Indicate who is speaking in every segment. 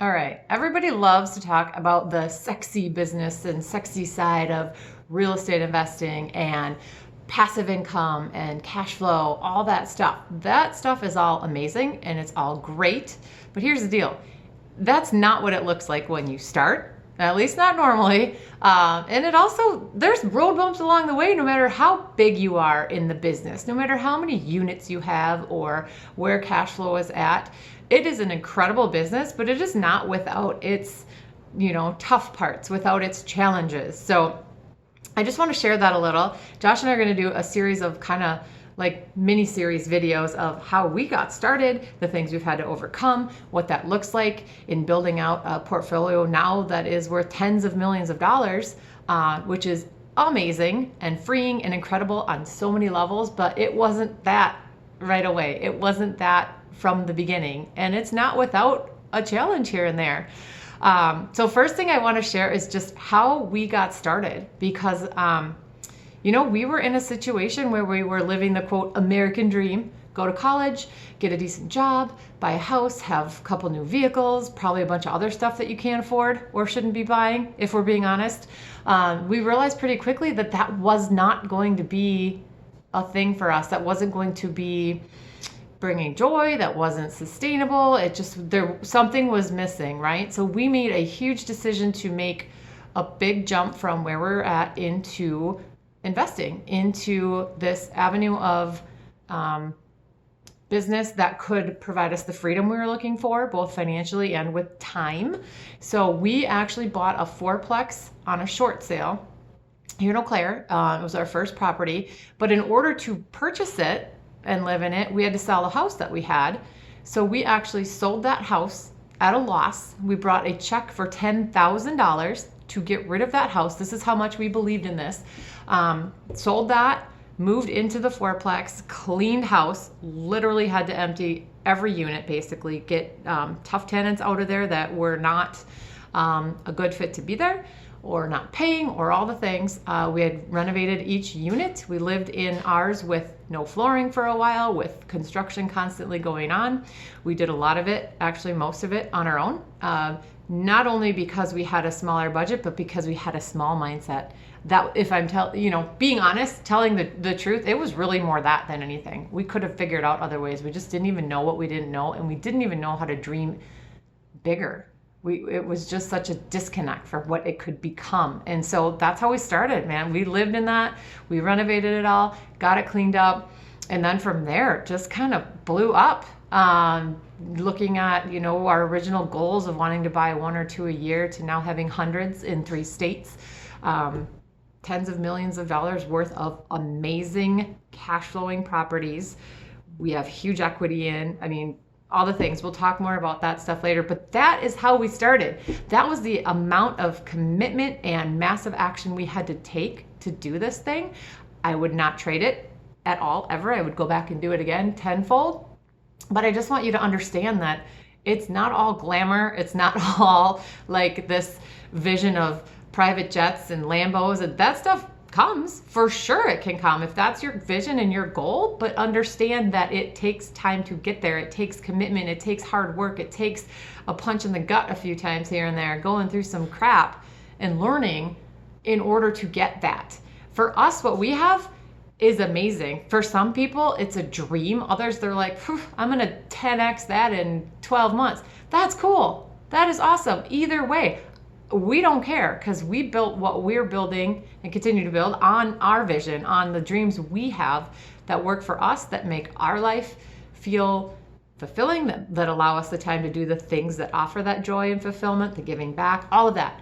Speaker 1: All right. Everybody loves to talk about the sexy business and sexy side of real estate investing and passive income and cash flow, all that stuff. That stuff is all amazing and it's all great. But here's the deal. That's not what it looks like when you start, at least not normally. And it also, there's road bumps along the way, no matter how big you are in the business, no matter how many units you have or where cash flow is at. It is an incredible business, but it is not without its, tough parts, without its challenges. So I just want to share that a little. Josh and I are going to do a series of kind of like mini series videos of how we got started, the things we've had to overcome, what that looks like in building out a portfolio now that is worth tens of millions of dollars, which is amazing and freeing and incredible on so many levels. But it wasn't that right away. It wasn't that from the beginning, and it's not without a challenge here and there. So first thing I want to share is just how we got started, because we were in a situation where we were living the quote American dream: go to college, get a decent job, buy a house, have a couple new vehicles, probably a bunch of other stuff that you can't afford or shouldn't be buying, if we're being honest. We realized pretty quickly that that was not going to be a thing for us. That wasn't going to be bringing joy, that wasn't sustainable. Something was missing, right? So we made a huge decision to make a big jump from where we're at into investing into this avenue of business that could provide us the freedom we were looking for, both financially and with time. So we actually bought a fourplex on a short sale here in Eau Claire. It was our first property, but in order to purchase it and live in it, we had to sell the house that we had. So we actually sold that house at a loss. We brought a check for $10,000 to get rid of that house. This is how much we believed in this. Sold that, moved into the fourplex, cleaned house, literally had to empty every unit, basically get tough tenants out of there that were not a good fit to be there, or not paying, or all the things. We had renovated each unit. We lived in ours with no flooring for a while, with construction constantly going on. We did a lot of it, actually most of it, on our own. Not only because we had a smaller budget, but because we had a small mindset. That, if I'm being honest, telling the truth, it was really more that than anything. We could have figured out other ways. We just didn't even know what we didn't know, and we didn't even know how to dream bigger. It was just such a disconnect for what it could become. And so that's how we started, man. We lived in that. We renovated it all, got it cleaned up. And then from there, it just kind of blew up. Looking at, our original goals of wanting to buy one or two a year to now having hundreds in 3 states, tens of millions of dollars worth of amazing cash flowing properties. We have huge equity in, all the things. We'll talk more about that stuff later, but that is how we started. That was the amount of commitment and massive action we had to take to do this thing. I would not trade it at all, ever. I would go back and do it again tenfold. But I just want you to understand that it's not all glamour. It's not all like this vision of private jets and Lambos, and that stuff comes, for sure it can come if that's your vision and your goal, but understand that it takes time to get there. It takes commitment, it takes hard work, it takes a punch in the gut a few times here and there, going through some crap and learning in order to get that. For us, what we have is amazing. For some people, it's a dream. Others, they're like, I'm gonna 10x that in 12 months. That's cool. That is awesome. Either way, we don't care, because we built what we're building and continue to build on our vision, on the dreams we have that work for us, that make our life feel fulfilling, that allow us the time to do the things that offer that joy and fulfillment, the giving back, all of that.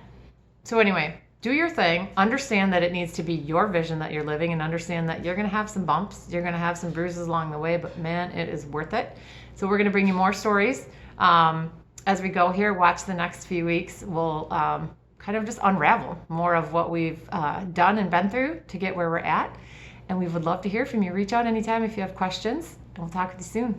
Speaker 1: So anyway, do your thing. Understand that it needs to be your vision that you're living, and understand that you're going to have some bumps. You're going to have some bruises along the way, but man, it is worth it. So we're going to bring you more stories. As we go here, watch the next few weeks. We'll kind of just unravel more of what we've done and been through to get where we're at. And we would love to hear from you. Reach out anytime if you have questions, and we'll talk with you soon.